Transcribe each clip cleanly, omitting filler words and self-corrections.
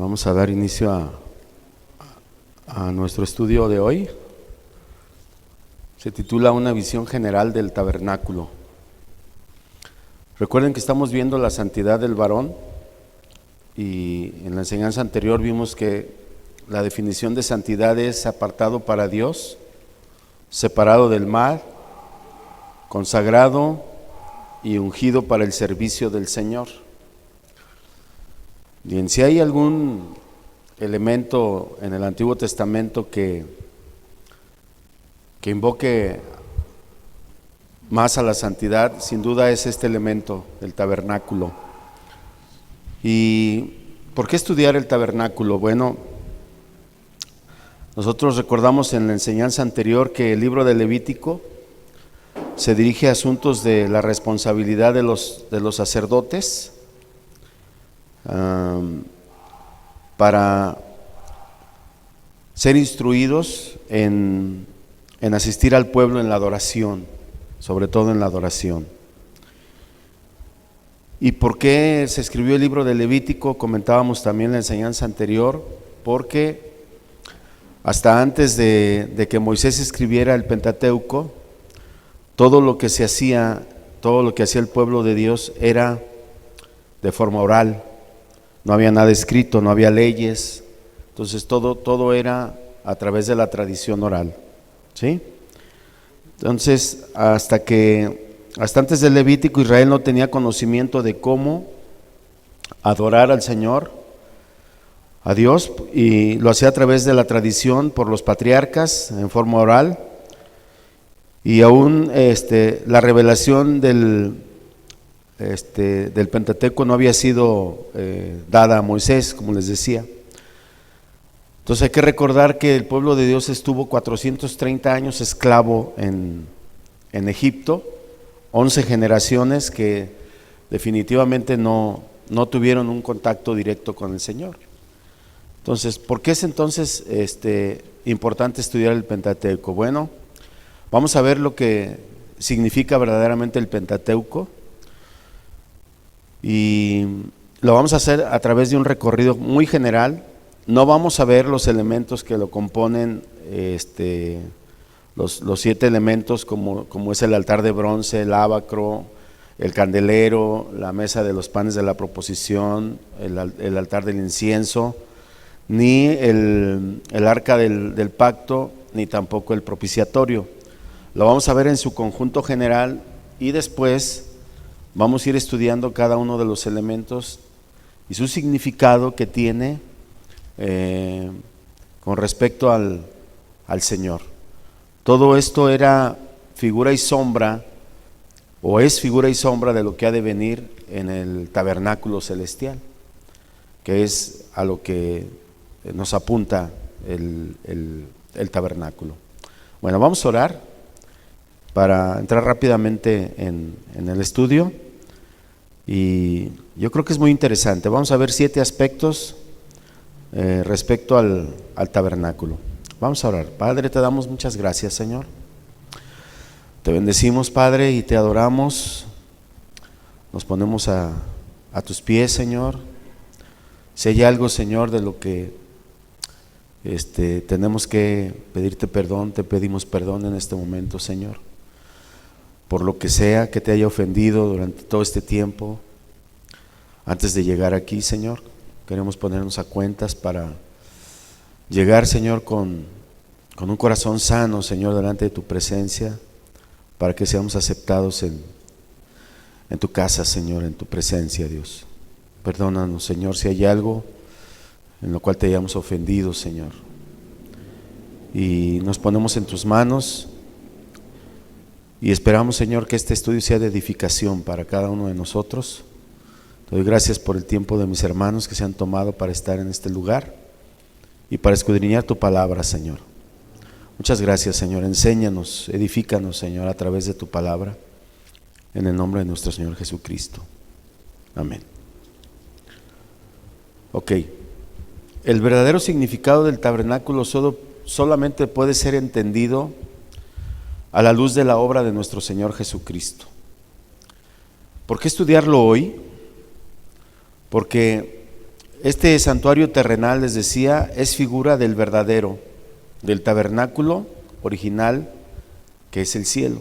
Vamos a dar inicio a nuestro estudio de hoy. Se titula Una visión general del tabernáculo. Recuerden que estamos viendo la santidad del varón y en la enseñanza anterior vimos que la definición de santidad es apartado para Dios, separado del mal, consagrado y ungido para el servicio del Señor. Bien, si hay algún elemento en el Antiguo Testamento que invoque más a la santidad, sin duda es este elemento, el tabernáculo. ¿Y por qué estudiar el tabernáculo? Bueno, nosotros recordamos en la enseñanza anterior que el libro de Levítico se dirige a asuntos de la responsabilidad de los sacerdotes, para ser instruidos en asistir al pueblo en la adoración, sobre todo en la adoración. ¿Y por qué se escribió el libro de Levítico? Comentábamos también en la enseñanza anterior, porque hasta antes de que Moisés escribiera el Pentateuco, todo lo que se hacía, todo lo que hacía el pueblo de Dios era de forma oral. No había nada escrito, no había leyes, entonces todo era a través de la tradición oral, ¿sí? Entonces, hasta antes del Levítico, Israel no tenía conocimiento de cómo adorar al Señor, a Dios, y lo hacía a través de la tradición por los patriarcas en forma oral, y aún la revelación del Pentateuco no había sido dada a Moisés, como les decía. Entonces hay que recordar que el pueblo de Dios estuvo 430 años esclavo en Egipto, 11 generaciones que definitivamente no tuvieron un contacto directo con el Señor. Entonces, ¿por qué es entonces importante estudiar el Pentateuco? Bueno, vamos a ver lo que significa verdaderamente el Pentateuco. Y lo vamos a hacer a través de un recorrido muy general. No vamos a ver los elementos que lo componen, los 7 elementos como es el altar de bronce, el ábacro, el candelero, la mesa de los panes de la proposición, el altar del incienso, ni el arca del pacto, ni tampoco el propiciatorio. Lo vamos a ver en su conjunto general y después vamos a ir estudiando cada uno de los elementos y su significado que tiene con respecto al Señor. Todo esto era figura y sombra, o es figura y sombra de lo que ha de venir en el tabernáculo celestial, que es a lo que nos apunta el tabernáculo. Bueno, vamos a orar para entrar rápidamente en el estudio, y yo creo que es muy interesante. Vamos a ver 7 aspectos respecto al tabernáculo. Vamos a orar. Padre, te damos muchas gracias, Señor. Te bendecimos, Padre, y te adoramos. Nos ponemos a tus pies, Señor. Si hay algo, Señor, de lo que tenemos que pedirte perdón, te pedimos perdón en este momento, Señor, por lo que sea que te haya ofendido durante todo este tiempo. Antes de llegar aquí, Señor, queremos ponernos a cuentas para llegar, Señor, con un corazón sano, Señor, delante de tu presencia, para que seamos aceptados en tu casa, Señor, en tu presencia, Dios. Perdónanos, Señor, si hay algo en lo cual te hayamos ofendido, Señor. Y nos ponemos en tus manos y esperamos, Señor, que este estudio sea de edificación para cada uno de nosotros. Te doy gracias por el tiempo de mis hermanos que se han tomado para estar en este lugar y para escudriñar tu palabra, Señor. Muchas gracias, Señor. Enséñanos, edifícanos, Señor, a través de tu palabra, en el nombre de nuestro Señor Jesucristo. Amén. Ok. El verdadero significado del tabernáculo solamente puede ser entendido a la luz de la obra de nuestro Señor Jesucristo. ¿Por qué estudiarlo hoy? Porque Este santuario terrenal, les decía, es figura del verdadero, del tabernáculo original, que es el cielo.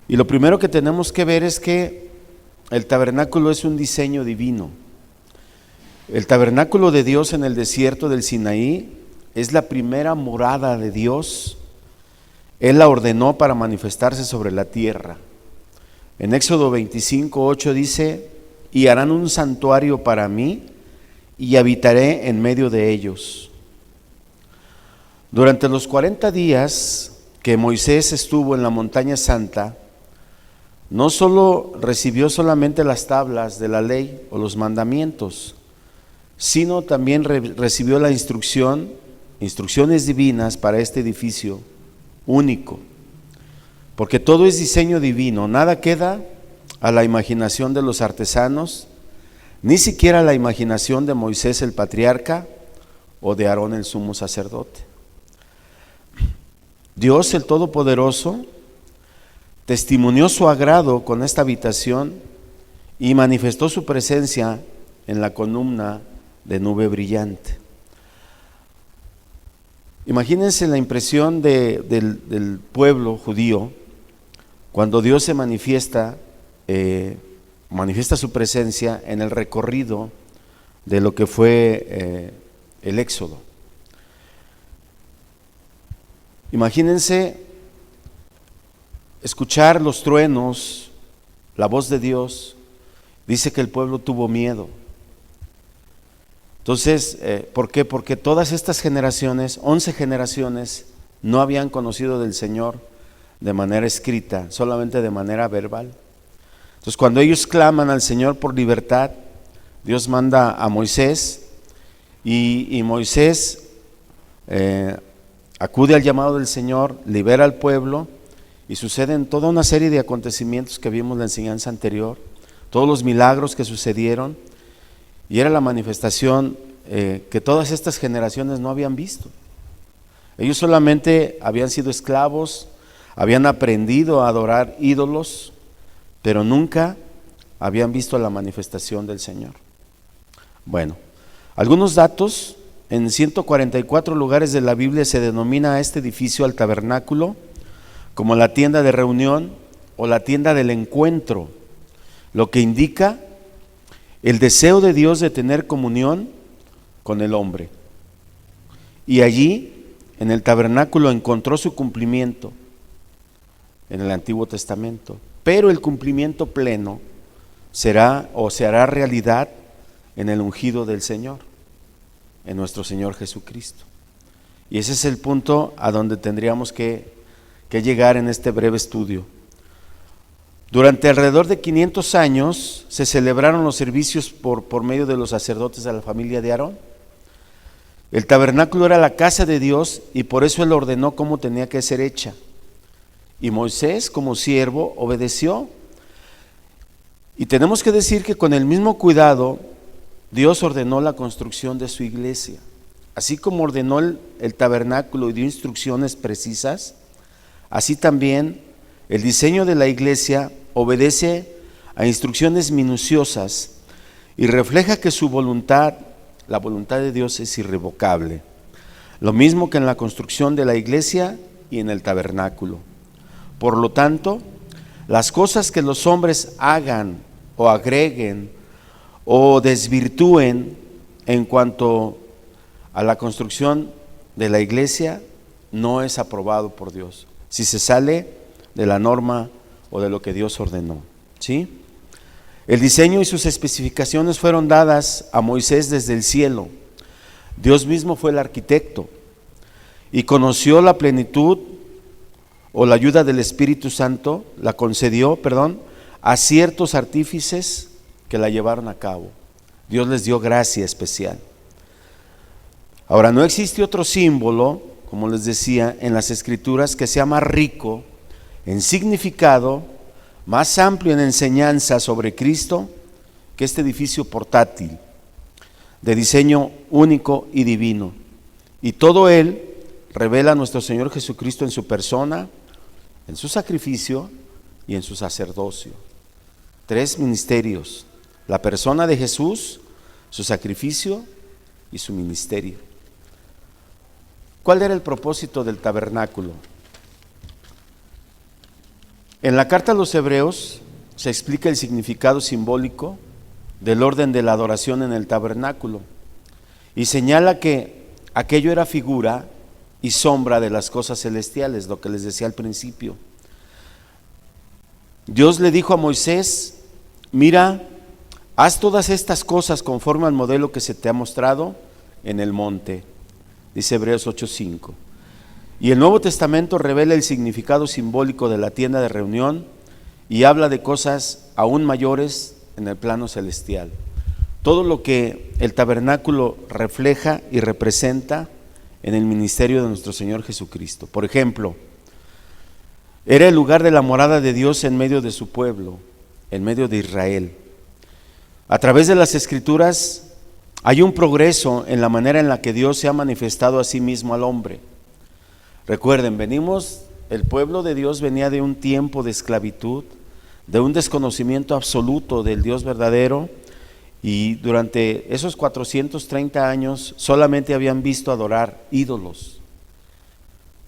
Y lo primero que tenemos que ver es que el tabernáculo es un diseño divino. El tabernáculo de Dios en el desierto del Sinaí es la primera morada de Dios. Él la ordenó para manifestarse sobre la tierra. En Éxodo 25:8 dice: y harán un santuario para mí y habitaré en medio de ellos. Durante los 40 días que Moisés estuvo en la montaña santa, no solo recibió solamente las tablas de la ley o los mandamientos, sino también recibió la instrucciones divinas para este edificio único, porque todo es diseño divino, nada queda a la imaginación de los artesanos, ni siquiera a la imaginación de Moisés el patriarca o de Aarón el sumo sacerdote. Dios el Todopoderoso testimonió su agrado con esta habitación y manifestó su presencia en la columna de nube brillante. Imagínense la impresión del pueblo judío cuando Dios se manifiesta su presencia en el recorrido de lo que fue el Éxodo. Imagínense escuchar los truenos, la voz de Dios. Dice que el pueblo tuvo miedo. Entonces, ¿por qué? Porque todas estas generaciones, 11 generaciones, no habían conocido del Señor de manera escrita, solamente de manera verbal. Entonces, cuando ellos claman al Señor por libertad, Dios manda a Moisés y Moisés acude al llamado del Señor, libera al pueblo y suceden toda una serie de acontecimientos que vimos en la enseñanza anterior, todos los milagros que sucedieron, y era la manifestación que todas estas generaciones no habían visto. Ellos solamente habían sido esclavos, habían aprendido a adorar ídolos, pero nunca habían visto la manifestación del Señor. Bueno, algunos datos. En 144 lugares de la Biblia se denomina a este edificio, al tabernáculo, como la tienda de reunión o la tienda del encuentro, lo que indica el deseo de Dios de tener comunión con el hombre. Y allí, en el tabernáculo, encontró su cumplimiento en el Antiguo Testamento, pero el cumplimiento pleno será o se hará realidad en el ungido del Señor, en nuestro Señor Jesucristo. Y ese es el punto a donde tendríamos que llegar en este breve estudio. Durante alrededor de 500 años se celebraron los servicios por medio de los sacerdotes de la familia de Aarón. El tabernáculo era la casa de Dios y por eso Él ordenó cómo tenía que ser hecha. Y Moisés, como siervo, obedeció. Y tenemos que decir que con el mismo cuidado Dios ordenó la construcción de su iglesia. Así como ordenó el tabernáculo y dio instrucciones precisas, así también el diseño de la iglesia obedece a instrucciones minuciosas y refleja que su voluntad, la voluntad de Dios, es irrevocable. Lo mismo que en la construcción de la iglesia y en el tabernáculo. Por lo tanto, las cosas que los hombres hagan o agreguen o desvirtúen en cuanto a la construcción de la iglesia no es aprobado por Dios, si se sale de la norma o de lo que Dios ordenó, ¿sí? El diseño y sus especificaciones fueron dadas a Moisés desde el cielo. Dios mismo fue el arquitecto y conoció la plenitud o la ayuda del Espíritu Santo, la concedió, a ciertos artífices que la llevaron a cabo. Dios les dio gracia especial. Ahora, no existe otro símbolo, como les decía, en las Escrituras que sea más rico en significado, más amplio en enseñanza sobre Cristo, que este edificio portátil, de diseño único y divino. Y todo él revela a nuestro Señor Jesucristo en su persona, en su sacrificio y en su sacerdocio. 3 ministerios: la persona de Jesús, su sacrificio y su ministerio. ¿Cuál era el propósito del tabernáculo? En la carta a los Hebreos se explica el significado simbólico del orden de la adoración en el tabernáculo y señala que aquello era figura y sombra de las cosas celestiales, lo que les decía al principio. Dios le dijo a Moisés: mira, haz todas estas cosas conforme al modelo que se te ha mostrado en el monte, dice Hebreos 8:5. Y el Nuevo Testamento revela el significado simbólico de la tienda de reunión y habla de cosas aún mayores en el plano celestial. Todo lo que el tabernáculo refleja y representa en el ministerio de nuestro Señor Jesucristo. Por ejemplo, era el lugar de la morada de Dios en medio de su pueblo, en medio de Israel. A través de las Escrituras hay un progreso en la manera en la que Dios se ha manifestado a sí mismo al hombre. Recuerden, el pueblo de Dios venía de un tiempo de esclavitud, de un desconocimiento absoluto del Dios verdadero, y durante esos 430 años solamente habían visto adorar ídolos.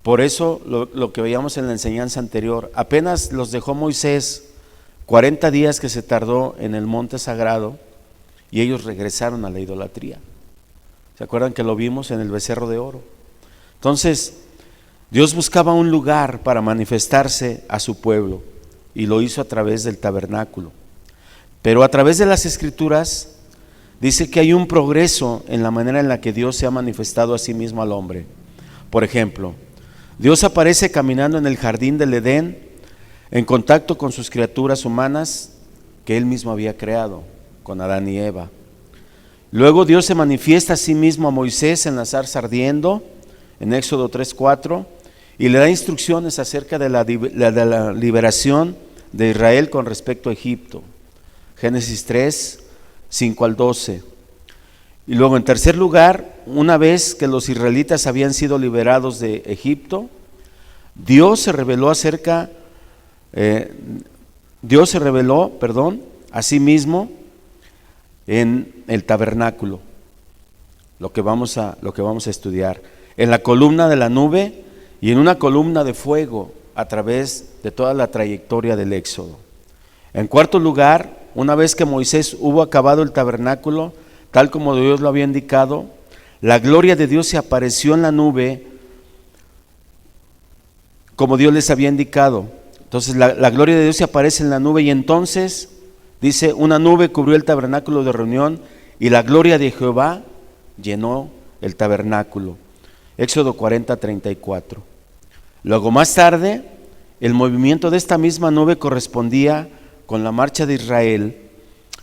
Por eso lo que veíamos en la enseñanza anterior, apenas los dejó Moisés 40 días que se tardó en el monte sagrado y ellos regresaron a la idolatría. ¿Se acuerdan que lo vimos en el becerro de oro? Entonces, Dios buscaba un lugar para manifestarse a su pueblo y lo hizo a través del tabernáculo. Pero a través de las Escrituras dice que hay un progreso en la manera en la que Dios se ha manifestado a sí mismo al hombre. Por ejemplo, Dios aparece caminando en el jardín del Edén en contacto con sus criaturas humanas que Él mismo había creado, con Adán y Eva. Luego Dios se manifiesta a sí mismo a Moisés en la zarza ardiendo, en Éxodo 3:4, y le da instrucciones acerca de la liberación de Israel con respecto a Egipto. Génesis 3:5 al 12. Y luego, en tercer lugar, una vez que los israelitas habían sido liberados de Egipto, Dios se reveló a sí mismo en el tabernáculo, lo que vamos a estudiar, en la columna de la nube y en una columna de fuego a través de toda la trayectoria del Éxodo. En cuarto lugar, una vez que Moisés hubo acabado el tabernáculo, tal como Dios lo había indicado, la gloria de Dios se apareció en la nube como Dios les había indicado. Entonces la gloria de Dios se aparece en la nube y entonces, dice, una nube cubrió el tabernáculo de reunión y la gloria de Jehová llenó el tabernáculo. Éxodo 40:34. Luego, más tarde, el movimiento de esta misma nube correspondía con la marcha de Israel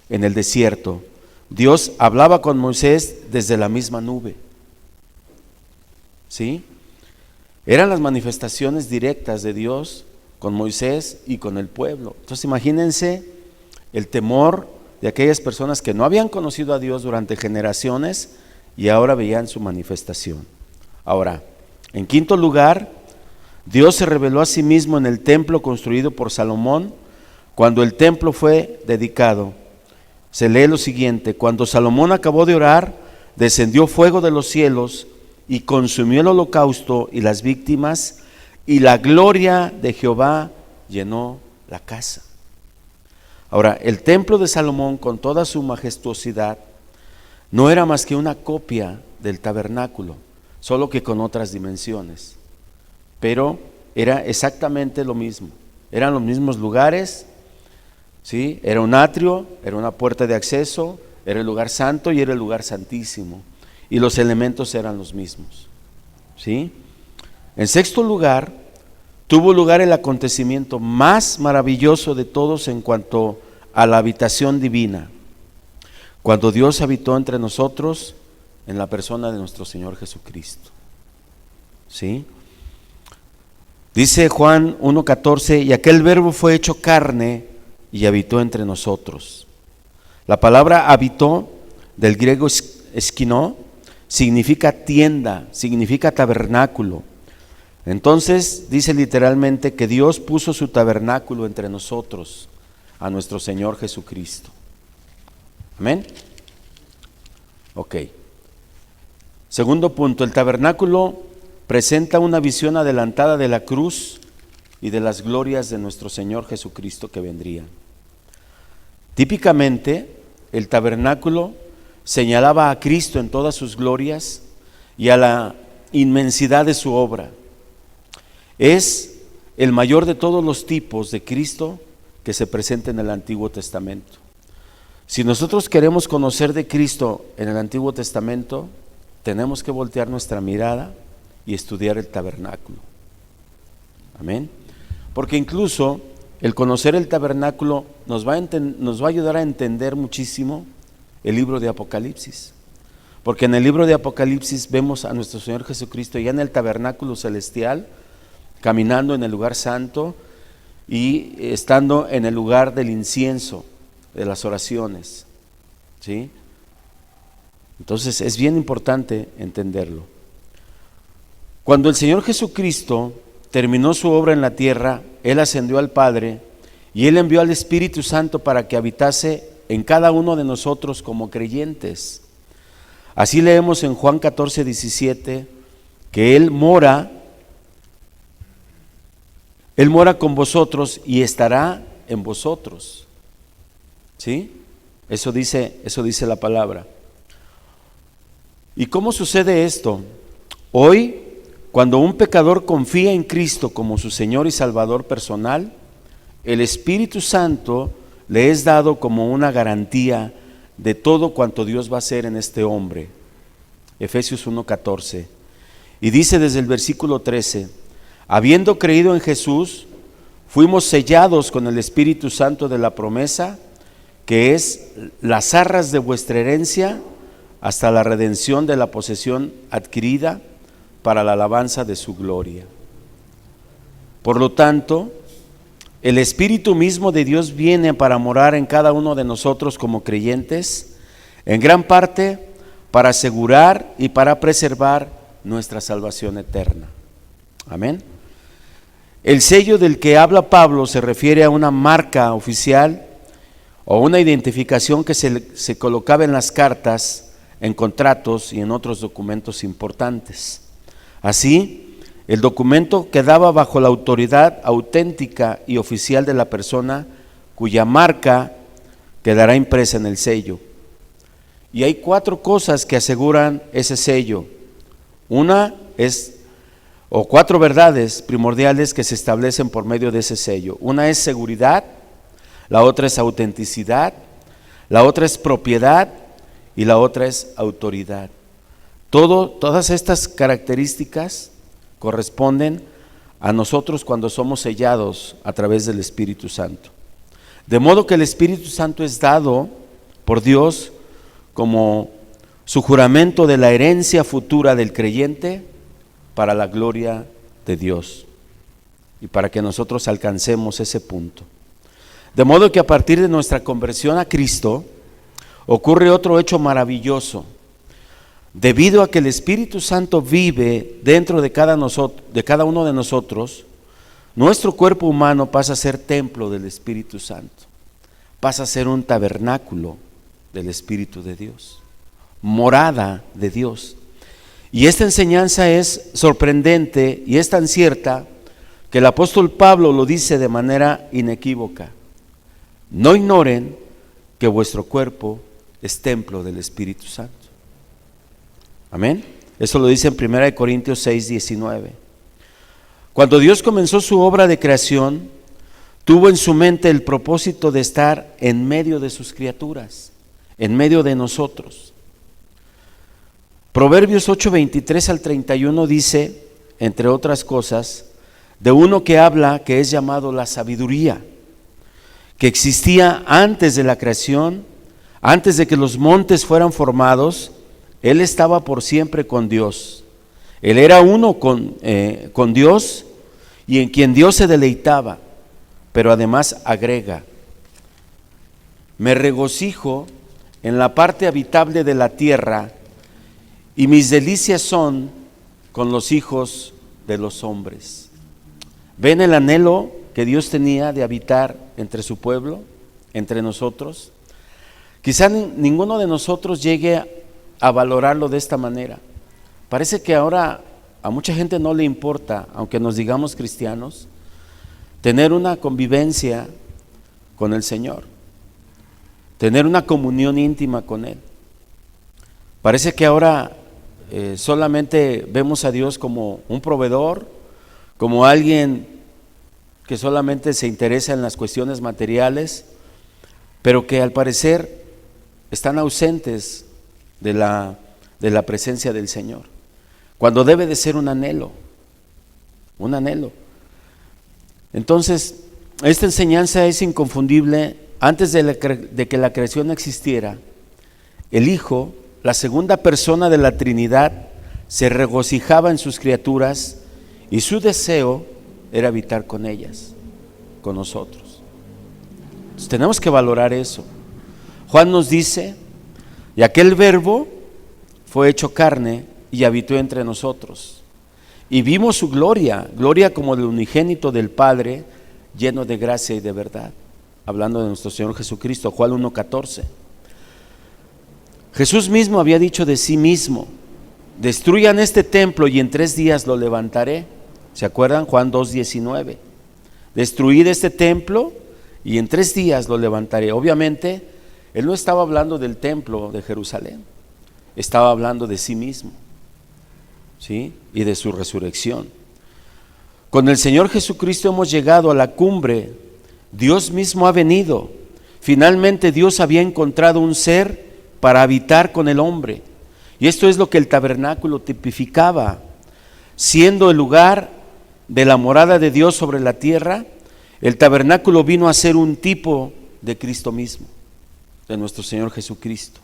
en el desierto. Dios hablaba con Moisés desde la misma nube. ¿Sí? Eran las manifestaciones directas de Dios con Moisés y con el pueblo. Entonces, imagínense el temor de aquellas personas que no habían conocido a Dios durante generaciones y ahora veían su manifestación. Ahora, en quinto lugar, Dios se reveló a sí mismo en el templo construido por Salomón. Cuando el templo fue dedicado, se lee lo siguiente: cuando Salomón acabó de orar, descendió fuego de los cielos y consumió el holocausto y las víctimas, y la gloria de Jehová llenó la casa. Ahora, el templo de Salomón, con toda su majestuosidad, no era más que una copia del tabernáculo, solo que con otras dimensiones, pero era exactamente lo mismo. Eran los mismos lugares, ¿sí? Era un atrio, era una puerta de acceso, era el lugar santo y era el lugar santísimo, y los elementos eran los mismos, ¿sí? En sexto lugar, tuvo lugar el acontecimiento más maravilloso de todos en cuanto a la habitación divina, cuando Dios habitó entre nosotros en la persona de nuestro Señor Jesucristo, ¿sí? Dice Juan 1:14, y aquel verbo fue hecho carne y habitó entre nosotros. La palabra habitó, del griego esquinó, significa tienda, significa tabernáculo. Entonces dice literalmente que Dios puso su tabernáculo entre nosotros, a nuestro Señor Jesucristo. Amén. Ok. Segundo punto, el tabernáculo presenta una visión adelantada de la cruz y de las glorias de nuestro Señor Jesucristo que vendrían. Típicamente, el tabernáculo señalaba a Cristo en todas sus glorias y a la inmensidad de su obra. Es el mayor de todos los tipos de Cristo que se presenta en el Antiguo Testamento. Si nosotros queremos conocer de Cristo en el Antiguo Testamento, tenemos que voltear nuestra mirada y estudiar el tabernáculo. Amén. Porque incluso el conocer el tabernáculo nos va a ayudar a entender muchísimo el libro de Apocalipsis. Porque en el libro de Apocalipsis vemos a nuestro Señor Jesucristo ya en el tabernáculo celestial, caminando en el lugar santo y estando en el lugar del incienso, de las oraciones. ¿Sí? Entonces es bien importante entenderlo. Cuando el Señor Jesucristo terminó su obra en la tierra, Él ascendió al Padre y Él envió al Espíritu Santo para que habitase en cada uno de nosotros como creyentes. Así leemos en Juan 14:17 que Él mora con vosotros y estará en vosotros. ¿Sí? Eso dice la palabra. ¿Y cómo sucede esto? Hoy, cuando un pecador confía en Cristo como su Señor y Salvador personal, el Espíritu Santo le es dado como una garantía de todo cuanto Dios va a hacer en este hombre. Efesios 1:14. Y dice desde el versículo 13, habiendo creído en Jesús, fuimos sellados con el Espíritu Santo de la promesa, que es las arras de vuestra herencia, hasta la redención de la posesión adquirida para la alabanza de su gloria. Por lo tanto, el Espíritu mismo de Dios viene para morar en cada uno de nosotros como creyentes, en gran parte para asegurar y para preservar nuestra salvación eterna. Amén. El sello del que habla Pablo se refiere a una marca oficial o una identificación que se colocaba en las cartas, en contratos y en otros documentos importantes. Así, el documento quedaba bajo la autoridad auténtica y oficial de la persona cuya marca quedará impresa en el sello. Y hay 4 cosas que aseguran ese sello. O 4 verdades primordiales que se establecen por medio de ese sello. Una es seguridad, la otra es autenticidad, la otra es propiedad y la otra es autoridad. Todas estas características corresponden a nosotros cuando somos sellados a través del Espíritu Santo. De modo que el Espíritu Santo es dado por Dios como su juramento de la herencia futura del creyente para la gloria de Dios y para que nosotros alcancemos ese punto. De modo que a partir de nuestra conversión a Cristo ocurre otro hecho maravilloso. Debido a que el Espíritu Santo vive dentro de cada uno de nosotros, nuestro cuerpo humano pasa a ser templo del Espíritu Santo, pasa a ser un tabernáculo del Espíritu de Dios, morada de Dios. Y esta enseñanza es sorprendente y es tan cierta que el apóstol Pablo lo dice de manera inequívoca: no ignoren que vuestro cuerpo es templo del Espíritu Santo. Amén. Eso lo dice en 1 Corintios 6:19. Cuando Dios comenzó su obra de creación, tuvo en su mente el propósito de estar en medio de sus criaturas, en medio de nosotros. Proverbios 8:23 al 31 dice, entre otras cosas, de uno que habla, que es llamado la sabiduría, que existía antes de la creación, antes de que los montes fueran formados. Él estaba por siempre con Dios. Él era uno con Dios y en quien Dios se deleitaba. Pero además agrega: me regocijo en la parte habitable de la tierra y mis delicias son con los hijos de los hombres. ¿Ven el anhelo que Dios tenía de habitar entre su pueblo, entre nosotros? Quizá ninguno de nosotros llegue a valorarlo de esta manera. Parece que ahora a mucha gente no le importa, aunque nos digamos cristianos, tener una convivencia con el Señor, tener una comunión íntima con Él. Parece que ahora solamente vemos a Dios como un proveedor, como alguien que solamente se interesa en las cuestiones materiales, pero que al parecer están ausentes de la presencia del Señor, cuando debe de ser un anhelo. Entonces, esta enseñanza es inconfundible. Antes de que la creación existiera, el Hijo, la segunda persona de la Trinidad, se regocijaba en sus criaturas y su deseo era habitar con ellas, con nosotros. Entonces, tenemos que valorar eso. Juan nos dice: y aquel Verbo fue hecho carne y habitó entre nosotros, y vimos su gloria como del unigénito del Padre, lleno de gracia y de verdad. Hablando de nuestro Señor Jesucristo, Juan 1:14. Jesús mismo había dicho de sí mismo: destruyan este templo y en 3 días lo levantaré. ¿Se acuerdan? Juan 2:19. Destruid este templo y en 3 días lo levantaré. Obviamente, Él no estaba hablando del templo de Jerusalén, estaba hablando de sí mismo, ¿sí? Y de su resurrección. Con el Señor Jesucristo hemos llegado a la cumbre. Dios mismo ha venido. Finalmente Dios había encontrado un ser para habitar con el hombre. Y esto es lo que el tabernáculo tipificaba. Siendo el lugar de la morada de Dios sobre la tierra, el tabernáculo vino a ser un tipo de Cristo mismo, de nuestro Señor Jesucristo,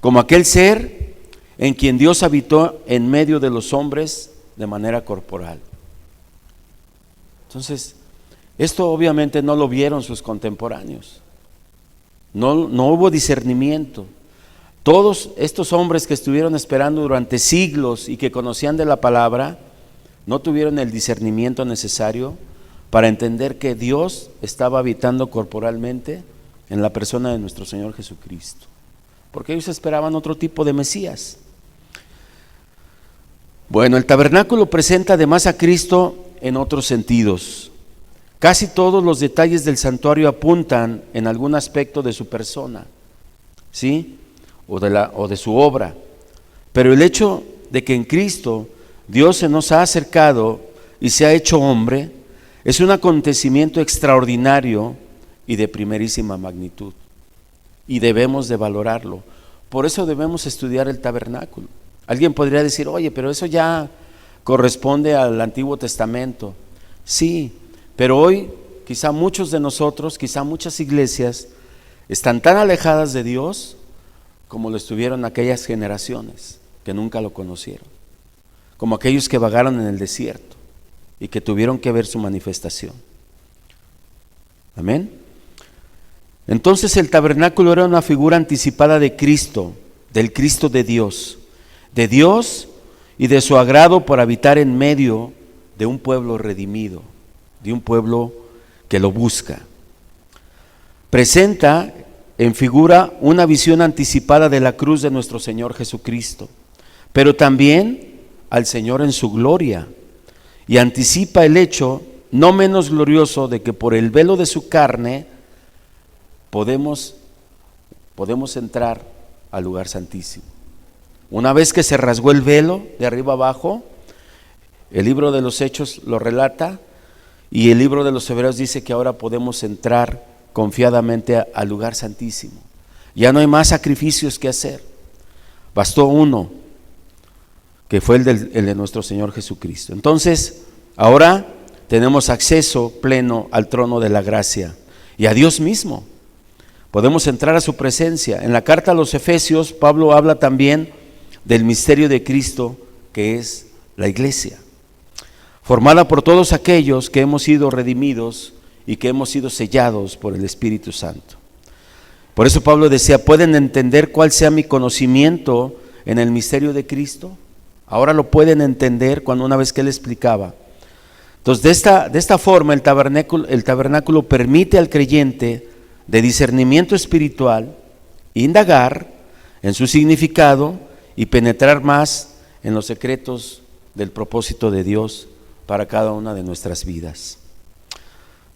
como aquel ser en quien Dios habitó en medio de los hombres de manera corporal. Entonces, esto obviamente no lo vieron sus contemporáneos, no hubo discernimiento. Todos estos hombres que estuvieron esperando durante siglos y que conocían de la palabra, no tuvieron el discernimiento necesario para entender que Dios estaba habitando corporalmente en la persona de nuestro Señor Jesucristo, porque ellos esperaban otro tipo de Mesías. Bueno, el tabernáculo presenta además a Cristo en otros sentidos. Casi todos los detalles del santuario apuntan en algún aspecto de su persona, ¿sí? O de su obra. Pero el hecho de que en Cristo Dios se nos ha acercado y se ha hecho hombre es un acontecimiento extraordinario y de primerísima magnitud, y debemos de valorarlo. Por eso debemos estudiar el tabernáculo. Alguien podría decir: oye, pero eso ya corresponde al Antiguo Testamento. Sí, pero hoy quizá muchos de nosotros, quizá muchas iglesias están tan alejadas de Dios como lo estuvieron aquellas generaciones que nunca lo conocieron, como aquellos que vagaron en el desierto y que tuvieron que ver su manifestación. Amén. Entonces el tabernáculo era una figura anticipada de Cristo, del Cristo de Dios y de su agrado por habitar en medio de un pueblo redimido, de un pueblo que lo busca. Presenta en figura una visión anticipada de la cruz de nuestro Señor Jesucristo, pero también al Señor en su gloria, y anticipa el hecho no menos glorioso de que por el velo de su carne podemos entrar al lugar santísimo. Una vez que se rasgó el velo de arriba abajo, el libro de los Hechos lo relata, y el libro de los Hebreos dice que ahora podemos entrar confiadamente al lugar santísimo. Ya no hay más sacrificios que hacer, bastó uno, que fue el de nuestro Señor Jesucristo. Entonces, ahora tenemos acceso pleno al trono de la gracia y a Dios mismo. Podemos entrar a su presencia. En la carta a los Efesios, Pablo habla también del misterio de Cristo, que es la iglesia, formada por todos aquellos que hemos sido redimidos y que hemos sido sellados por el Espíritu Santo. Por eso Pablo decía: ¿pueden entender cuál sea mi conocimiento en el misterio de Cristo? Ahora lo pueden entender cuando una vez que él explicaba. Entonces, de esta forma el tabernáculo permite al creyente de discernimiento espiritual indagar en su significado y penetrar más en los secretos del propósito de Dios para cada una de nuestras vidas.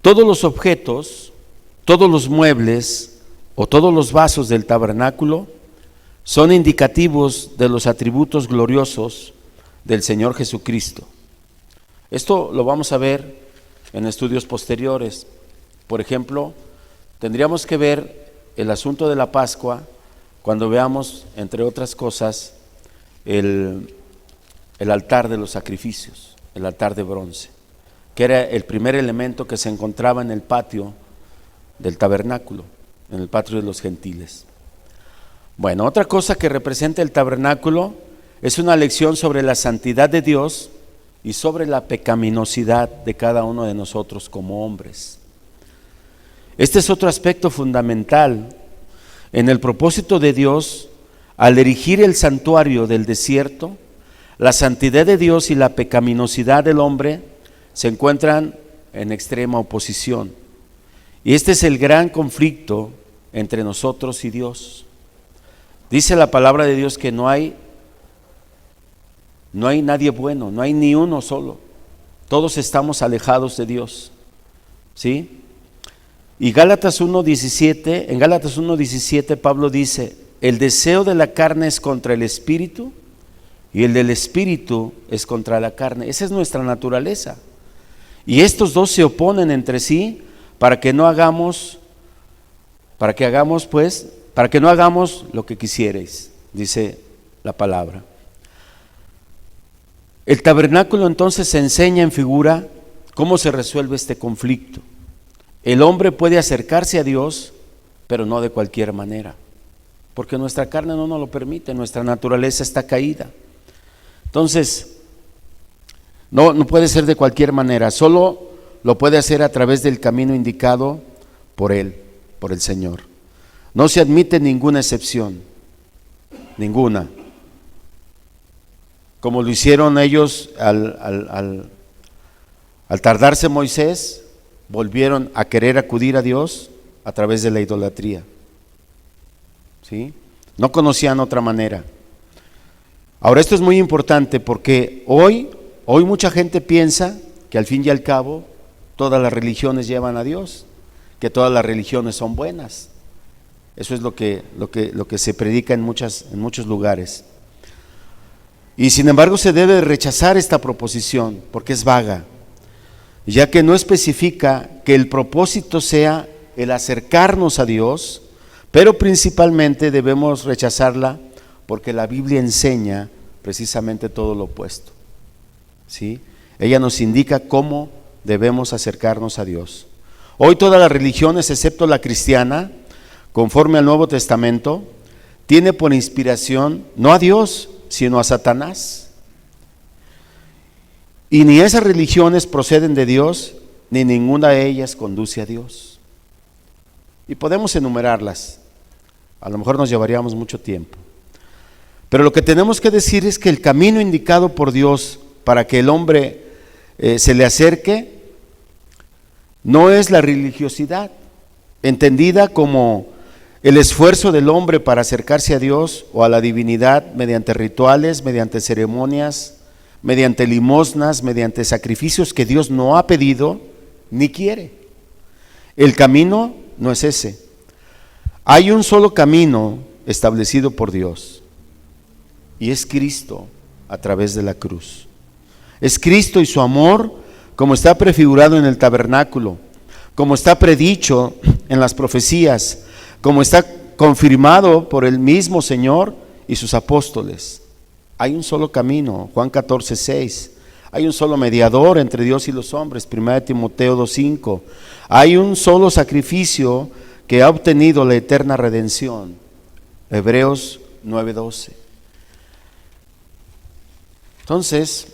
Todos los objetos, todos los muebles o todos los vasos del tabernáculo son indicativos de los atributos gloriosos del Señor Jesucristo. Esto lo vamos a ver en estudios posteriores. Por ejemplo, tendríamos que ver el asunto de la Pascua cuando veamos, entre otras cosas, el altar de los sacrificios, el altar de bronce, que era el primer elemento que se encontraba en el patio del tabernáculo, en el patio de los gentiles. Bueno, otra cosa que representa el tabernáculo es una lección sobre la santidad de Dios y sobre la pecaminosidad de cada uno de nosotros como hombres. Este es otro aspecto fundamental en el propósito de Dios al erigir el santuario del desierto. La santidad de Dios y la pecaminosidad del hombre se encuentran en extrema oposición. Y este es el gran conflicto entre nosotros y Dios. Dice la palabra de Dios que no hay nadie bueno, no hay ni uno solo. Todos estamos alejados de Dios. ¿Sí? Y en Gálatas 1:17 Pablo dice: el deseo de la carne es contra el espíritu y el del espíritu es contra la carne. Esa es nuestra naturaleza. Y estos dos se oponen entre sí para que no hagamos lo que quisierais, dice la palabra. El tabernáculo entonces enseña en figura cómo se resuelve este conflicto. El hombre puede acercarse a Dios, pero no de cualquier manera, porque nuestra carne no nos lo permite, nuestra naturaleza está caída. Entonces, no puede ser de cualquier manera, solo lo puede hacer a través del camino indicado por Él, por el Señor. No se admite ninguna excepción, ninguna. Como lo hicieron ellos al tardarse Moisés, volvieron a querer acudir a Dios a través de la idolatría. ¿Sí? No conocían otra manera. Ahora, esto es muy importante porque hoy mucha gente piensa que al fin y al cabo todas las religiones llevan a Dios, que todas las religiones son buenas. Eso es lo que se predica en muchos lugares. Y sin embargo se debe rechazar esta proposición porque es vaga, ya que no especifica que el propósito sea el acercarnos a Dios, pero principalmente debemos rechazarla porque la Biblia enseña precisamente todo lo opuesto. ¿Sí? Ella nos indica cómo debemos acercarnos a Dios. Hoy todas las religiones, excepto la cristiana, conforme al Nuevo Testamento, tiene por inspiración no a Dios, sino a Satanás. Y ni esas religiones proceden de Dios, ni ninguna de ellas conduce a Dios. Y podemos enumerarlas, a lo mejor nos llevaríamos mucho tiempo. Pero lo que tenemos que decir es que el camino indicado por Dios para que el hombre se le acerque no es la religiosidad, entendida como el esfuerzo del hombre para acercarse a Dios o a la divinidad mediante rituales, mediante ceremonias, mediante limosnas, mediante sacrificios que Dios no ha pedido ni quiere. El camino no es ese. Hay un solo camino establecido por Dios y es Cristo a través de la cruz. Es Cristo y su amor como está prefigurado en el tabernáculo, como está predicho en las profecías, como está confirmado por el mismo Señor y sus apóstoles. Hay un solo camino, Juan 14:6. Hay un solo mediador entre Dios y los hombres, 1 Timoteo 2:5. Hay un solo sacrificio que ha obtenido la eterna redención, Hebreos 9:12. Entonces,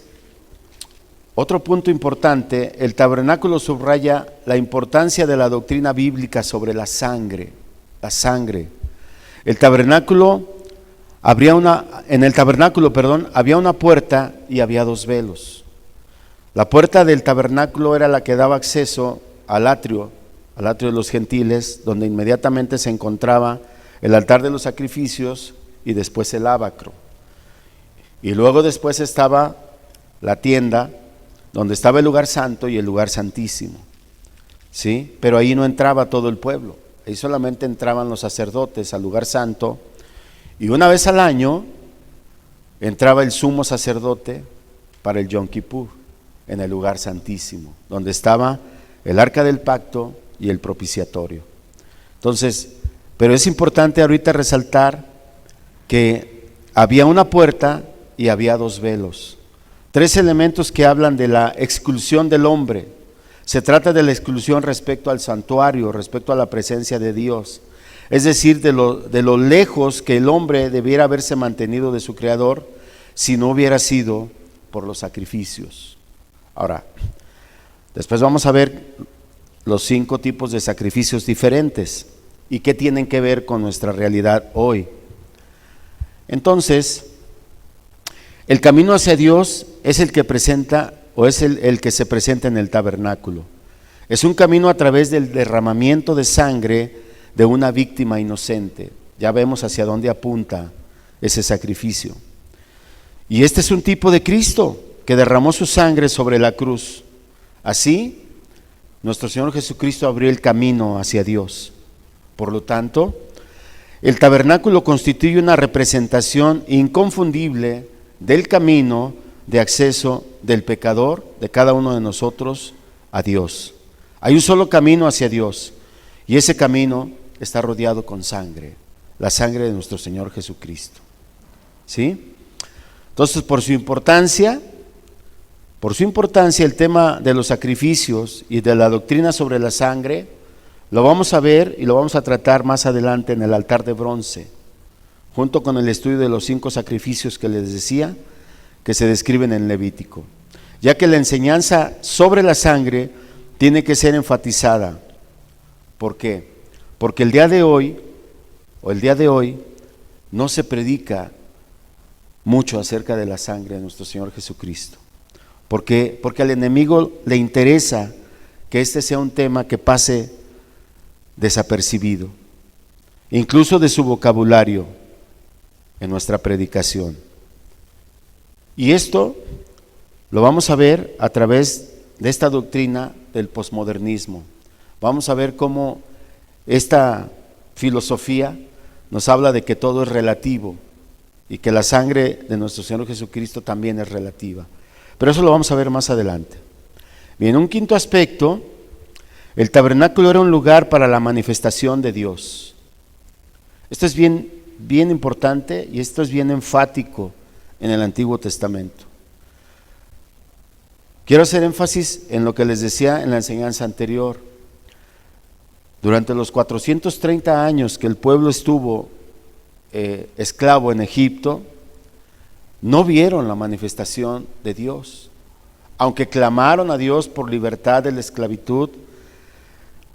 otro punto importante, el tabernáculo subraya la importancia de la doctrina bíblica sobre la sangre. La sangre. En el tabernáculo, había una puerta y había dos velos. La puerta del tabernáculo era la que daba acceso al atrio de los gentiles, donde inmediatamente se encontraba el altar de los sacrificios y después el lavacro. Y luego después estaba la tienda donde estaba el lugar santo y el lugar santísimo, ¿sí? Pero ahí no entraba todo el pueblo, ahí solamente entraban los sacerdotes al lugar santo, y una vez al año entraba el sumo sacerdote para el Yom Kippur en el lugar santísimo, donde estaba el arca del pacto y el propiciatorio. Entonces, pero es importante ahorita resaltar que había una puerta y había dos velos. Tres elementos que hablan de la exclusión del hombre. Se trata de la exclusión respecto al santuario, respecto a la presencia de Dios. Es decir, de lo lejos que el hombre debiera haberse mantenido de su Creador si no hubiera sido por los sacrificios. Ahora, después vamos a ver los 5 tipos de sacrificios diferentes y qué tienen que ver con nuestra realidad hoy. Entonces, el camino hacia Dios es el que presenta, o es el que se presenta en el tabernáculo. Es un camino a través del derramamiento de sangre de una víctima inocente. Ya vemos hacia dónde apunta ese sacrificio. Y este es un tipo de Cristo que derramó su sangre sobre la cruz. Así, nuestro Señor Jesucristo abrió el camino hacia Dios. Por lo tanto, el tabernáculo constituye una representación inconfundible del camino de acceso del pecador, de cada uno de nosotros, a Dios. Hay un solo camino hacia Dios, y ese camino está rodeado con sangre, la sangre de nuestro Señor Jesucristo. ¿Sí? Entonces, por su importancia, el tema de los sacrificios y de la doctrina sobre la sangre, lo vamos a ver y lo vamos a tratar más adelante en el altar de bronce, junto con el estudio de los 5 sacrificios que les decía, que se describen en Levítico, ya que la enseñanza sobre la sangre tiene que ser enfatizada. ¿Por qué? Porque el día de hoy no se predica mucho acerca de la sangre de nuestro Señor Jesucristo. Porque al enemigo le interesa que este sea un tema que pase desapercibido, incluso de su vocabulario en nuestra predicación. Y esto lo vamos a ver a través de esta doctrina del posmodernismo. Vamos a ver cómo esta filosofía nos habla de que todo es relativo y que la sangre de nuestro Señor Jesucristo también es relativa. Pero eso lo vamos a ver más adelante. Bien, un quinto aspecto, el tabernáculo era un lugar para la manifestación de Dios. Esto es bien importante y esto es bien enfático en el Antiguo Testamento. Quiero hacer énfasis en lo que les decía en la enseñanza anterior. Durante los 430 años que el pueblo estuvo esclavo en Egipto, no vieron la manifestación de Dios. Aunque clamaron a Dios por libertad de la esclavitud,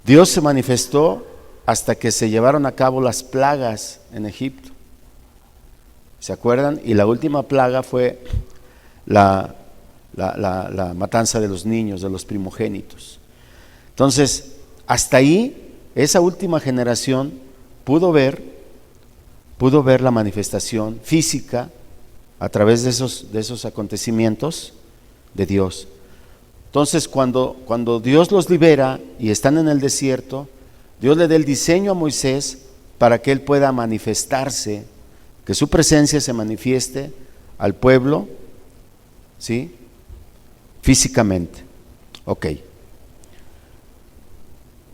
Dios se manifestó hasta que se llevaron a cabo las plagas en Egipto. ¿Se acuerdan? Y la última plaga fue la matanza de los niños, de los primogénitos. Entonces, hasta ahí, esa última generación pudo ver la manifestación física a través de esos acontecimientos de Dios. Entonces, cuando Dios los libera y están en el desierto, Dios le da el diseño a Moisés para que él pueda manifestarse, que su presencia se manifieste al pueblo, ¿sí? Físicamente. Ok.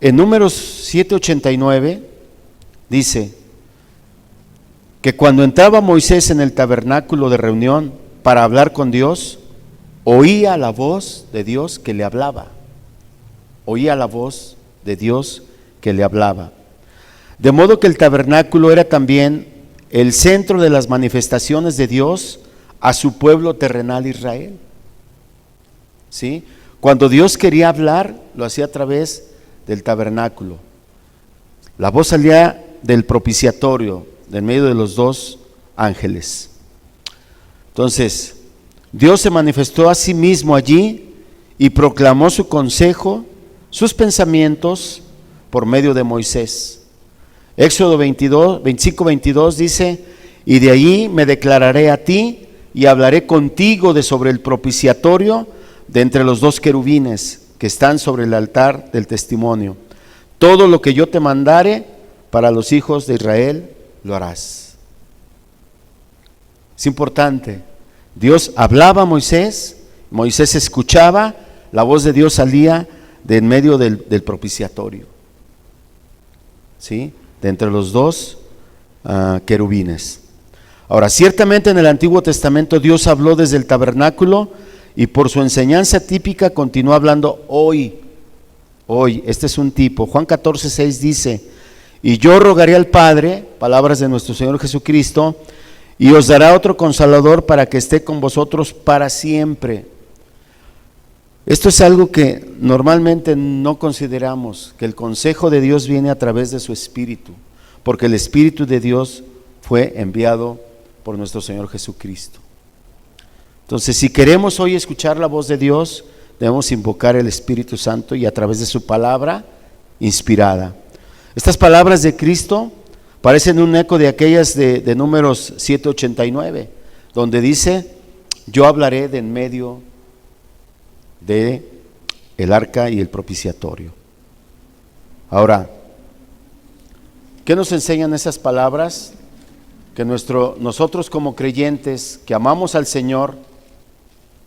En Números 7:89 dice que cuando entraba Moisés en el tabernáculo de reunión para hablar con Dios, oía la voz de Dios que le hablaba. Oía la voz de Dios que le hablaba. De modo que el tabernáculo era también el centro de las manifestaciones de Dios a su pueblo terrenal Israel. ¿Sí? Cuando Dios quería hablar, lo hacía a través del tabernáculo. La voz salía del propiciatorio, en medio de los 2 ángeles. Entonces, Dios se manifestó a sí mismo allí y proclamó su consejo, sus pensamientos por medio de Moisés. Éxodo 25:22 dice: y de allí me declararé a ti y hablaré contigo de sobre el propiciatorio de entre los dos querubines que están sobre el altar del testimonio. Todo lo que yo te mandare para los hijos de Israel, lo harás. Es importante. Dios hablaba a Moisés, Moisés escuchaba, la voz de Dios salía de en medio del propiciatorio, ¿sí? De entre los dos querubines. Ahora, ciertamente en el Antiguo Testamento Dios habló desde el tabernáculo y por su enseñanza típica continúa hablando hoy. Este es un tipo. Juan 14:6 dice: y yo rogaré al Padre, palabras de nuestro Señor Jesucristo, y os dará otro Consolador para que esté con vosotros para siempre. Esto es algo que normalmente no consideramos, que el consejo de Dios viene a través de su Espíritu, porque el Espíritu de Dios fue enviado por nuestro Señor Jesucristo. Entonces, si queremos hoy escuchar la voz de Dios, debemos invocar el Espíritu Santo y a través de su palabra inspirada. Estas palabras de Cristo parecen un eco de aquellas de Números 7:89, donde dice: yo hablaré de en medio de el arca y el propiciatorio. Ahora, ¿qué nos enseñan esas palabras? Que nosotros como creyentes que amamos al Señor,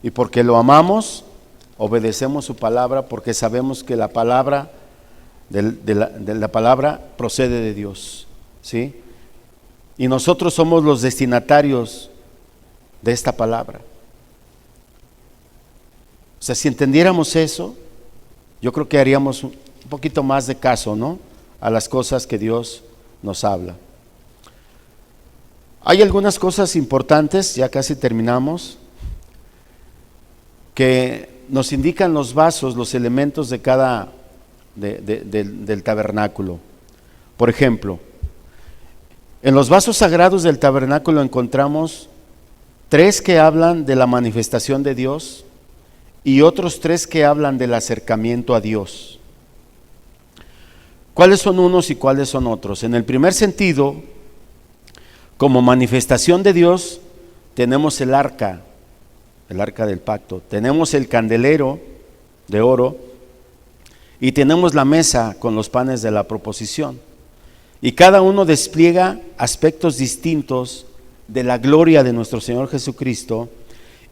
y porque lo amamos, obedecemos su palabra, porque sabemos que la palabra de la palabra procede de Dios, ¿sí? Y nosotros somos los destinatarios de esta palabra. O sea, si entendiéramos eso, yo creo que haríamos un poquito más de caso, ¿no?, a las cosas que Dios nos habla. Hay algunas cosas importantes, ya casi terminamos, que nos indican los vasos, los elementos de cada del tabernáculo. Por ejemplo, en los vasos sagrados del tabernáculo encontramos 3 que hablan de la manifestación de Dios y otros 3 que hablan del acercamiento a Dios. ¿Cuáles son unos y cuáles son otros? En el primer sentido, como manifestación de Dios, tenemos el arca del pacto, tenemos el candelero de oro y tenemos la mesa con los panes de la proposición. Y cada uno despliega aspectos distintos de la gloria de nuestro Señor Jesucristo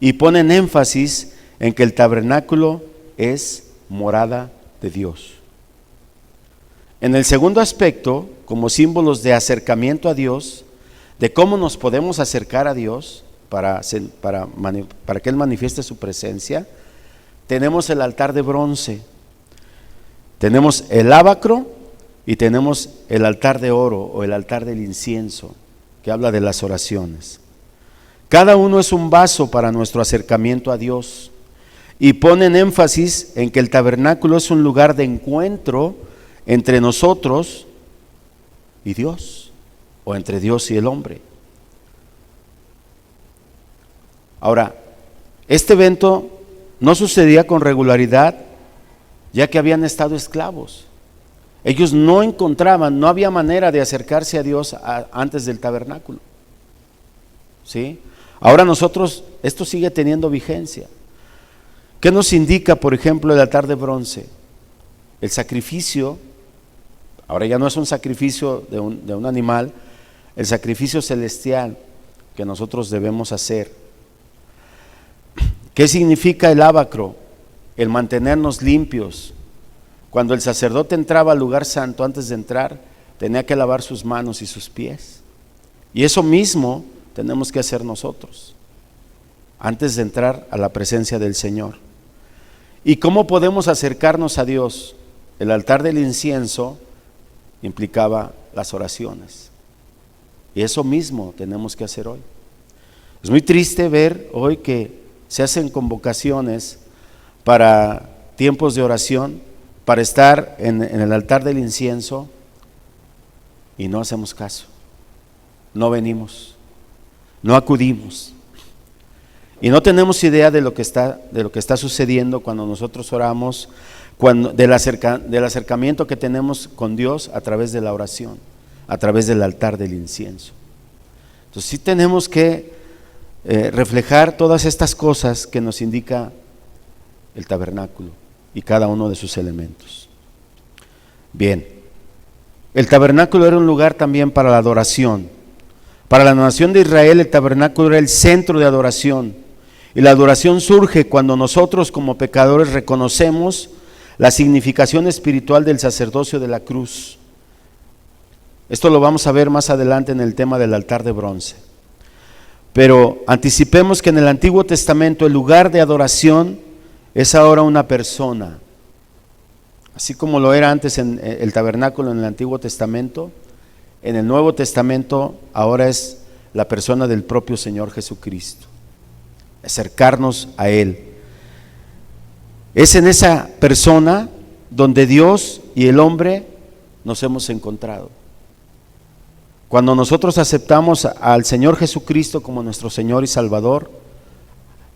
y ponen énfasis en que el tabernáculo es morada de Dios. En el segundo aspecto, como símbolos de acercamiento a Dios, de cómo nos podemos acercar a Dios para que Él manifieste su presencia, tenemos el altar de bronce, tenemos el lavacro y tenemos el altar de oro o el altar del incienso, que habla de las oraciones. Cada uno es un vaso para nuestro acercamiento a Dios y ponen énfasis en que el tabernáculo es un lugar de encuentro entre nosotros y Dios, o entre Dios y el hombre. Ahora, este evento no sucedía con regularidad, ya que habían estado esclavos. Ellos no había manera de acercarse a Dios antes del tabernáculo, ¿sí? Ahora esto sigue teniendo vigencia. ¿Qué nos indica, por ejemplo, el altar de bronce? El sacrificio, ahora ya no es un sacrificio de un animal, el sacrificio celestial que nosotros debemos hacer. ¿Qué significa el lavacro? El mantenernos limpios. Cuando el sacerdote entraba al lugar santo, antes de entrar, tenía que lavar sus manos y sus pies. Y eso mismo tenemos que hacer nosotros, antes de entrar a la presencia del Señor. ¿Y cómo podemos acercarnos a Dios? El altar del incienso implicaba las oraciones. Y eso mismo tenemos que hacer hoy. Es muy triste ver hoy que se hacen convocaciones para tiempos de oración, para estar en el altar del incienso, y no hacemos caso, no venimos, no acudimos, y no tenemos idea de lo que está sucediendo cuando nosotros oramos, del acercamiento que tenemos con Dios a través de la oración, a través del altar del incienso. Entonces sí tenemos que reflejar todas estas cosas que nos indica el tabernáculo y cada uno de sus elementos. Bien, el tabernáculo era un lugar también para la adoración. Para la nación de Israel el tabernáculo era el centro de adoración, y la adoración surge cuando nosotros como pecadores reconocemos la significación espiritual del sacerdocio de la cruz. Esto lo vamos a ver más adelante en el tema del altar de bronce. Pero anticipemos que en el Antiguo Testamento el lugar de adoración es ahora una persona. Así como lo era antes en el tabernáculo en el Antiguo Testamento, en el Nuevo Testamento ahora es la persona del propio Señor Jesucristo. Acercarnos a Él. Es en esa persona donde Dios y el hombre nos hemos encontrado. Cuando nosotros aceptamos al Señor Jesucristo como nuestro Señor y Salvador,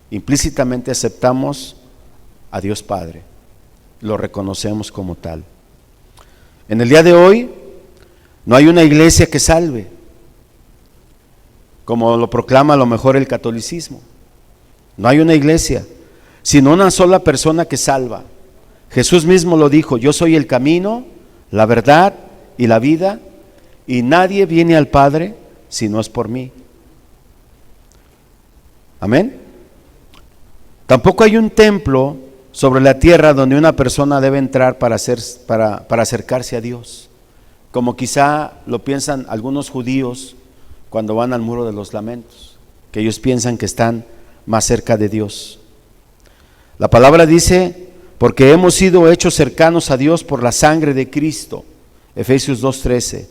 implícitamente aceptamos a Dios Padre, lo reconocemos como tal. En el día de hoy no hay una iglesia que salve, como lo proclama a lo mejor el catolicismo. No hay una iglesia, sino una sola persona que salva. Jesús mismo lo dijo: yo soy el camino, la verdad y la vida, y nadie viene al Padre si no es por mí. Amén. Tampoco hay un templo sobre la tierra donde una persona debe entrar para acercarse a Dios, como quizá lo piensan algunos judíos cuando van al muro de los lamentos, que ellos piensan que están más cerca de Dios. La palabra dice: porque hemos sido hechos cercanos a Dios por la sangre de Cristo. Efesios 2:13.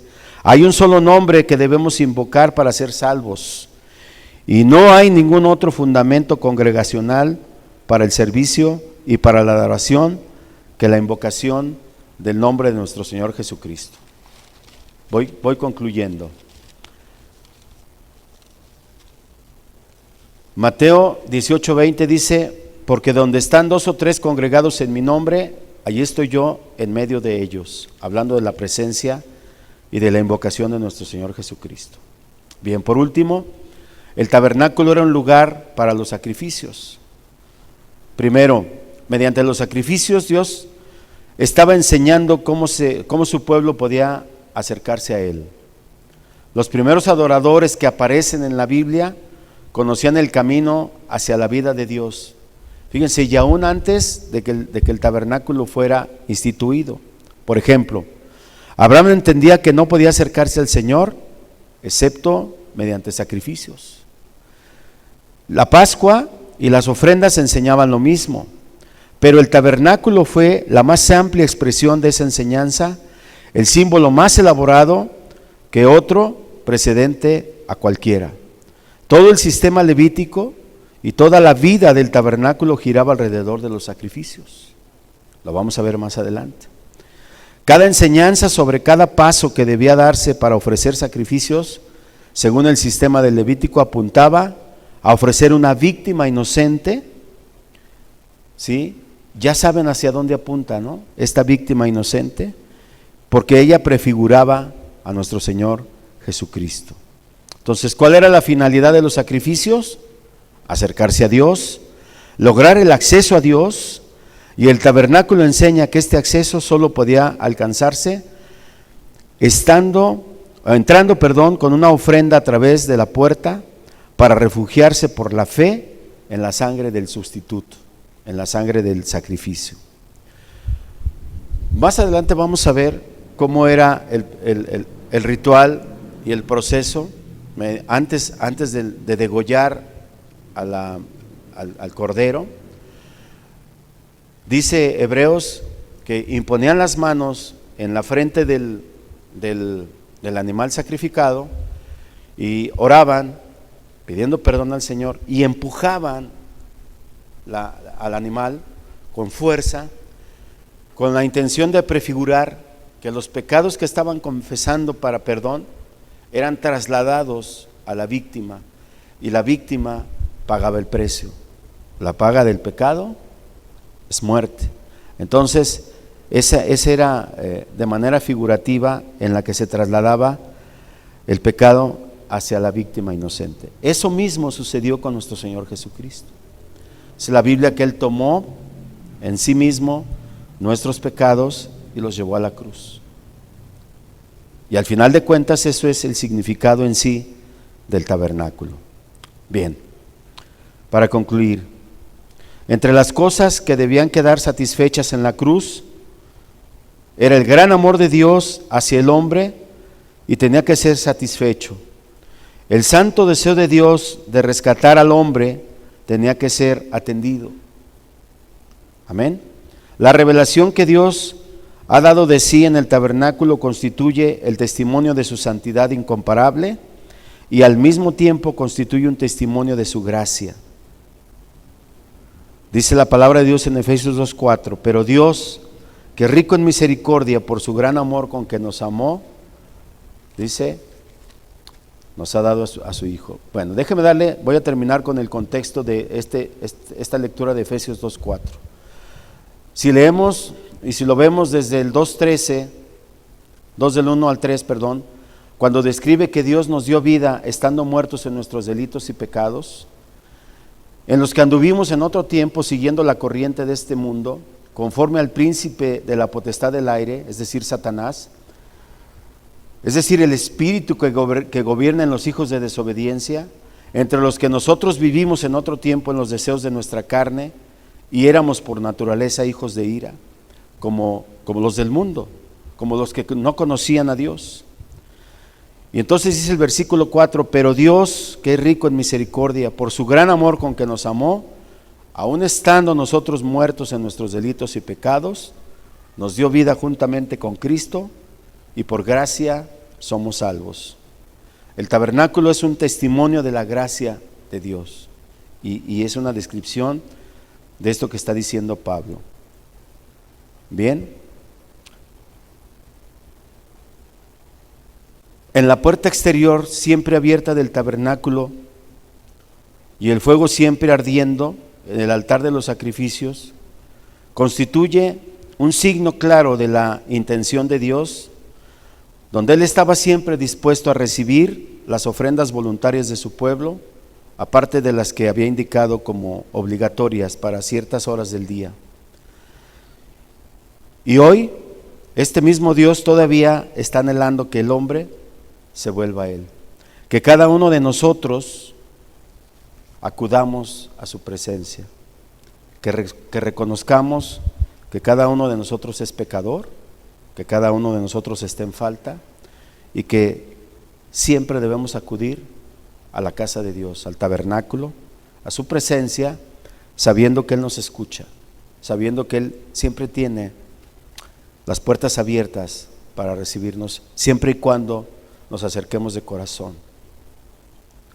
Hay un solo nombre que debemos invocar para ser salvos, y no hay ningún otro fundamento congregacional para el servicio y para la adoración que la invocación del nombre de nuestro Señor Jesucristo. Voy concluyendo. Mateo 18:20 dice: porque donde están 2 o 3 congregados en mi nombre, allí estoy yo en medio de ellos, hablando de la presencia y de la invocación de nuestro Señor Jesucristo. Bien, por último, el tabernáculo era un lugar para los sacrificios. Primero, mediante los sacrificios Dios estaba enseñando cómo su pueblo podía acercarse a Él. Los primeros adoradores que aparecen en la Biblia conocían el camino hacia la vida de Dios. Fíjense, y aún antes de que el tabernáculo fuera instituido. Por ejemplo, Abraham entendía que no podía acercarse al Señor excepto mediante sacrificios. La Pascua y las ofrendas enseñaban lo mismo, pero el tabernáculo fue la más amplia expresión de esa enseñanza, el símbolo más elaborado que otro precedente a cualquiera. Todo el sistema levítico y toda la vida del tabernáculo giraba alrededor de los sacrificios. Lo vamos a ver más adelante. Cada enseñanza sobre cada paso que debía darse para ofrecer sacrificios, según el sistema del Levítico, apuntaba a ofrecer una víctima inocente. ¿Sí? Ya saben hacia dónde apunta, ¿no? Esta víctima inocente, porque ella prefiguraba a nuestro Señor Jesucristo. Entonces, ¿cuál era la finalidad de los sacrificios? Acercarse a Dios, lograr el acceso a Dios, y el tabernáculo enseña que este acceso solo podía alcanzarse entrando con una ofrenda a través de la puerta para refugiarse por la fe en la sangre del sustituto, en la sangre del sacrificio. Más adelante vamos a ver cómo era el ritual y el proceso antes de degollar al cordero. Dice Hebreos que imponían las manos en la frente del animal sacrificado y oraban pidiendo perdón al Señor y empujaban al animal con fuerza, con la intención de prefigurar que los pecados que estaban confesando para perdón eran trasladados a la víctima, y la víctima pagaba el precio. La paga del pecado es muerte. Entonces, esa era de manera figurativa en la que se trasladaba el pecado hacia la víctima inocente. Eso mismo sucedió con nuestro Señor Jesucristo. Es la Biblia que Él tomó en sí mismo nuestros pecados y los llevó a la cruz. Y al final de cuentas eso es el significado en sí del tabernáculo. Bien, para concluir, entre las cosas que debían quedar satisfechas en la cruz era el gran amor de Dios hacia el hombre y tenía que ser satisfecho. El santo deseo de Dios de rescatar al hombre tenía que ser atendido. Amén. La revelación que Dios ha dado de sí en el tabernáculo constituye el testimonio de su santidad incomparable y al mismo tiempo constituye un testimonio de su gracia. Dice la palabra de Dios en Efesios 2:4, pero Dios, que rico en misericordia por su gran amor con que nos amó, dice, nos ha dado a su Hijo. Bueno, voy a terminar con el contexto de esta lectura de Efesios 2:4. Si leemos y si lo vemos desde el 2:13, 2 del 1 al 3, cuando describe que Dios nos dio vida estando muertos en nuestros delitos y pecados, en los que anduvimos en otro tiempo siguiendo la corriente de este mundo, conforme al príncipe de la potestad del aire, es decir, Satanás, es decir, el espíritu que gobierna en los hijos de desobediencia, entre los que nosotros vivimos en otro tiempo en los deseos de nuestra carne, y éramos por naturaleza hijos de ira, como los del mundo, como los que no conocían a Dios. Y entonces dice el versículo 4, pero Dios, que es rico en misericordia, por su gran amor con que nos amó, aun estando nosotros muertos en nuestros delitos y pecados, nos dio vida juntamente con Cristo, y por gracia somos salvos. El tabernáculo es un testimonio de la gracia de Dios, y es una descripción de esto que está diciendo Pablo. Bien, en la puerta exterior siempre abierta del tabernáculo y el fuego siempre ardiendo en el altar de los sacrificios, constituye un signo claro de la intención de Dios, donde Él estaba siempre dispuesto a recibir las ofrendas voluntarias de su pueblo, aparte de las que había indicado como obligatorias para ciertas horas del día. Y hoy, este mismo Dios todavía está anhelando que el hombre se vuelva a Él, que cada uno de nosotros acudamos a su presencia, que reconozcamos que cada uno de nosotros es pecador, que cada uno de nosotros está en falta y que siempre debemos acudir a la casa de Dios, al tabernáculo, a su presencia, sabiendo que Él nos escucha, sabiendo que Él siempre tiene las puertas abiertas para recibirnos, siempre y cuando nos acerquemos de corazón,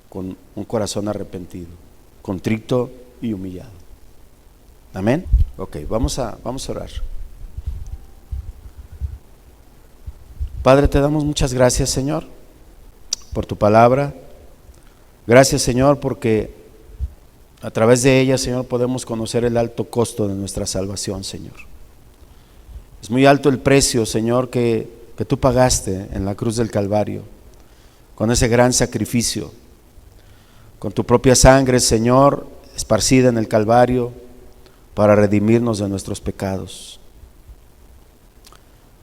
con un corazón arrepentido, contrito y humillado. Amén. Ok, vamos a orar. Padre, te damos muchas gracias, Señor, por tu palabra. Gracias, Señor, porque a través de ella, Señor, podemos conocer el alto costo de nuestra salvación, Señor. Es muy alto el precio, Señor, que tú pagaste en la cruz del Calvario, con ese gran sacrificio, con tu propia sangre, Señor, esparcida en el Calvario, para redimirnos de nuestros pecados.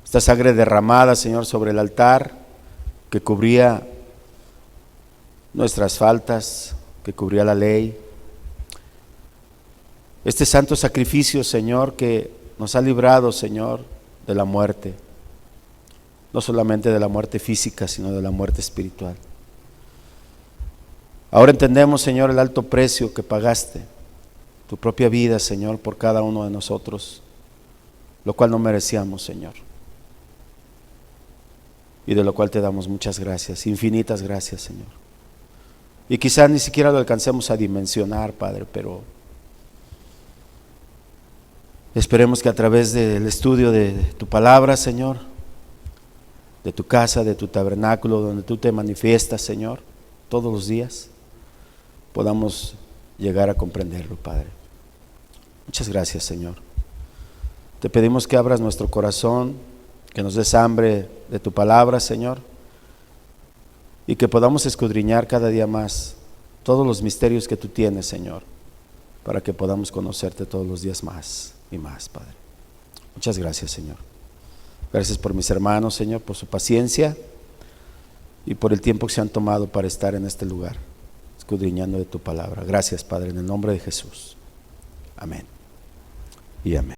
Esta sangre derramada, Señor, sobre el altar, que cubría nuestras faltas, que cubría la ley. Este santo sacrificio, Señor, que nos ha librado, Señor, de la muerte, no solamente de la muerte física, sino de la muerte espiritual. Ahora entendemos, Señor, el alto precio que pagaste, tu propia vida, Señor, por cada uno de nosotros, lo cual no merecíamos, Señor, y de lo cual te damos muchas gracias, infinitas gracias, Señor. Y quizás ni siquiera lo alcancemos a dimensionar, Padre, pero esperemos que a través del estudio de tu palabra, Señor, de tu casa, de tu tabernáculo, donde tú te manifiestas, Señor, todos los días, podamos llegar a comprenderlo, Padre. Muchas gracias, Señor. Te pedimos que abras nuestro corazón, que nos des hambre de tu palabra, Señor, y que podamos escudriñar cada día más todos los misterios que tú tienes, Señor, para que podamos conocerte todos los días más y más, Padre. Muchas gracias, Señor. Gracias por mis hermanos, Señor, por su paciencia y por el tiempo que se han tomado para estar en este lugar, escudriñando de tu palabra. Gracias, Padre, en el nombre de Jesús. Amén y amén.